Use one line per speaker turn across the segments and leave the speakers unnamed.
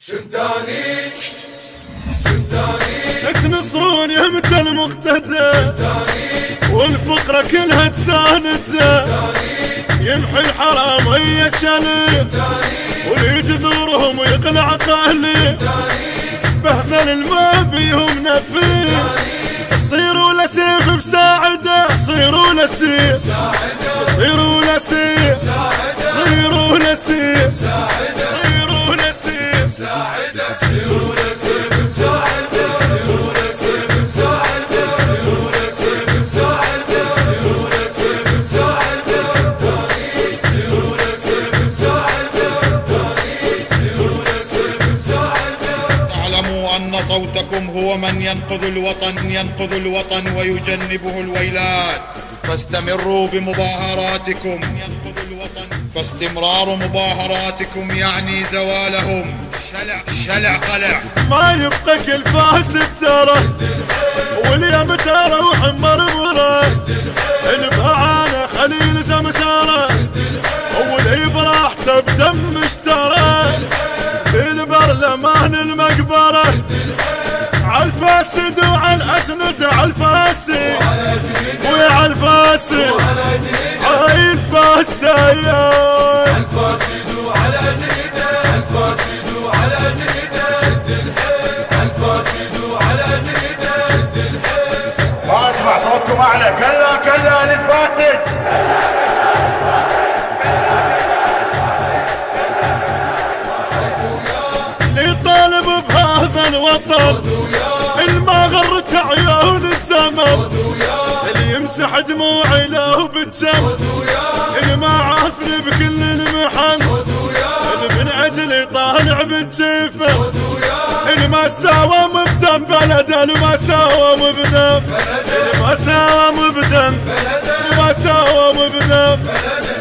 شمتاني
تنصرون يمتى المقتدى والفقرة كلها تساندة يمحي الحرام هي الشلي واللي جذورهم يقلع قهلي بهذل الماء بيهم نفي صيروا لسيف بساعده صيروا لسيف صيروا لسيف صيروا لسيف صيروا لسيف
صيروا لسيف مساعدة صيروا لسيف مساعدة صيروا لسيف مساعدة صيروا لسيف مساعدة صيروا لسيف مساعدة صيروا لسيف مساعدة.
اعلموا أن صوتكم هو من ينقذ الوطن ويجنبه الويلات، فاستمروا بمظاهراتكم ينقذ الوطن، فاستمرار مظاهراتكم يعني زوالهم. شلع قلع
ما يبقى كل فاسد ترى واليوم ترى وحمر البعانة خليل سمسارة واللي براحته بدم اشترى البرلمان المقبرة عالفاسد وعالأجند عالفاسد وعالفاسد عالفاسد
الفاسد وعلى جلده الفاسد وعلى جلده شد الحيل الفاسد وعلى جلده شد الحيل.
ما اسمع صوتكم اعلى. كلا للفاسد.
اللي طالب بهذا الوطن الما غرت عيون الزمن اللي يمسح دموعي له بالجم اللي ما عافني بكل المحن اللي من اجلي طالع بالجيفه اللي ما ساوم بدم بلده اللي ما ساوم بدم اللي ما ساوم بدم اللي ما ساوم بدم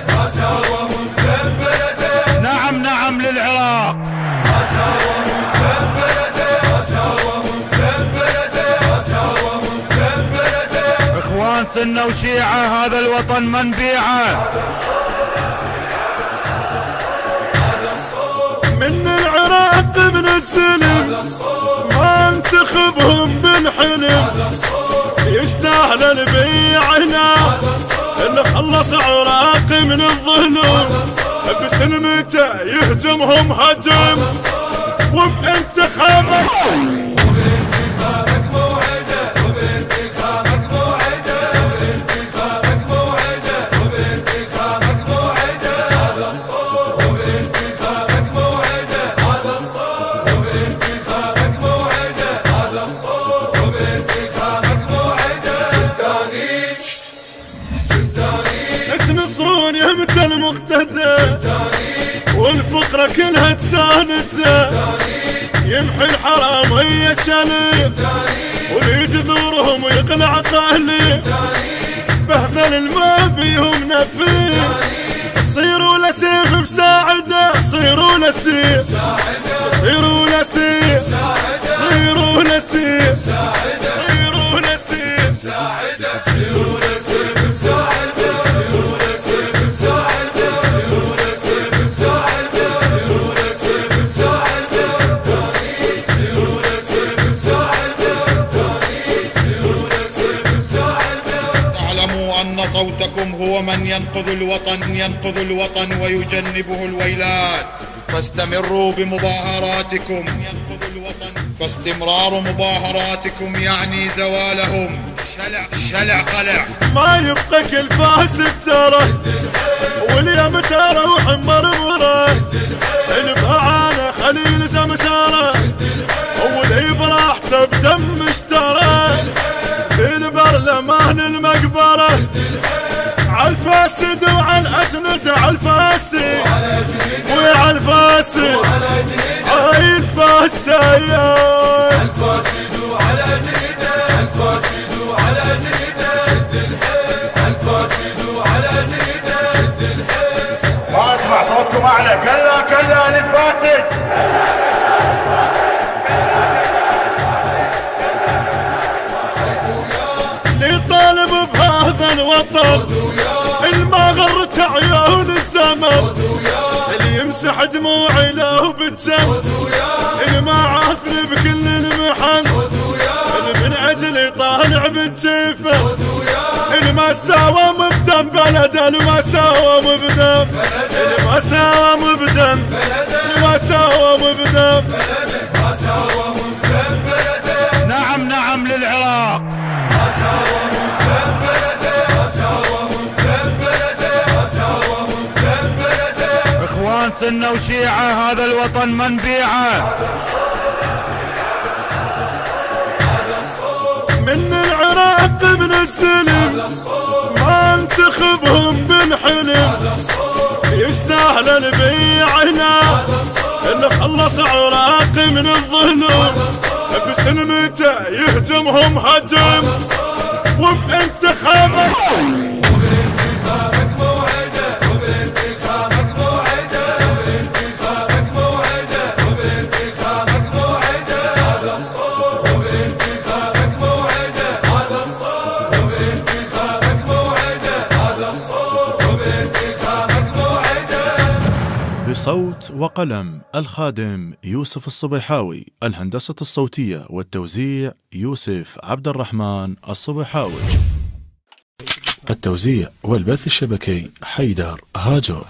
ما ساوم بدم بلده
نعم للعراق.
ما ساوم بدم بلده ما ساوم بدم بلده ما ساوم بدم بلده.
اخوان سنة وشيعة هذا الوطن ما نبيعه.
من العراق من السلم ما انتخبهم بالحلم يستاهل البيعنا اللي خلص عراقي من الظلم بسلمته يهجمهم هجم وبانتخابك
وبانتخابك موعده وبانتخابك موعده وبانتخابك موعده وبانتخابك موعده هذا الصوت وبانتخابك موعده هذا الصوت وبانتخابك موعده هذا الصوت وبانتخابك موعده. شمتاني
تنصرون يمتى المقتدى والفقرة كلها تساندة يمحي الحرام هي الشلي واللي جذورهم يقلع قهلي بهذل الماء بيهم نفي صيروا لسيف مساعدة صيروا لسيف صيروا لسيف صيروا لسيف صيروا لسيف
صيروا لسيف مساعدة صيروا لسيف مساعدة صيروا لسيف مساعدة صيروا لسيف مساعدة صيروا لسيف مساعدة صيروا لسيف مساعدة.
اعلموا أن صوتكم هو من ينقذ الوطن ويجنبه الويلات، فاستمروا بمظاهراتكم ينقذ الوطن، فاستمرار مظاهراتكم يعني زوالهم. شلع قلع
ما يبقى كل فاسد ترى واليوم ترى وحمر البعانة خليل سمسارة واللي براحته بدم اشترى البرلمان المقبرة عالفاسد وعالأجند عالفاسد وعالفاسد عالفاسد
الفاسد وعلى جلده الفاسد وعلى جلده شد الحيل الفاسد وعلى جلده شد الحيل.
ما اسمع صوتكم اعلى. كلا للفاسد.
اللي طالب بهذا الوطن الما غرت عيون الزمن اللي يمسح دموعي له بالجم بتشيفه المساوم بدم بلد المساوم بدم المساوم بدم المساوم بدم
نعم نعم للعراق. اخوان سنة وشيعة هذا الوطن من بيعه.
من العراق من السلم ما انتخبهم بالحلم يستاهل البيع هنا اللي خلص عراق من الظلم بسلمته يهجمهم هجم وبانتخابك
بصوت وقلم الخادم يوسف الصبيحاوي، الهندسة الصوتية والتوزيع يوسف عبد الرحمن الصبيحاوي، التوزيع والبث الشبكي حيدر هاجر.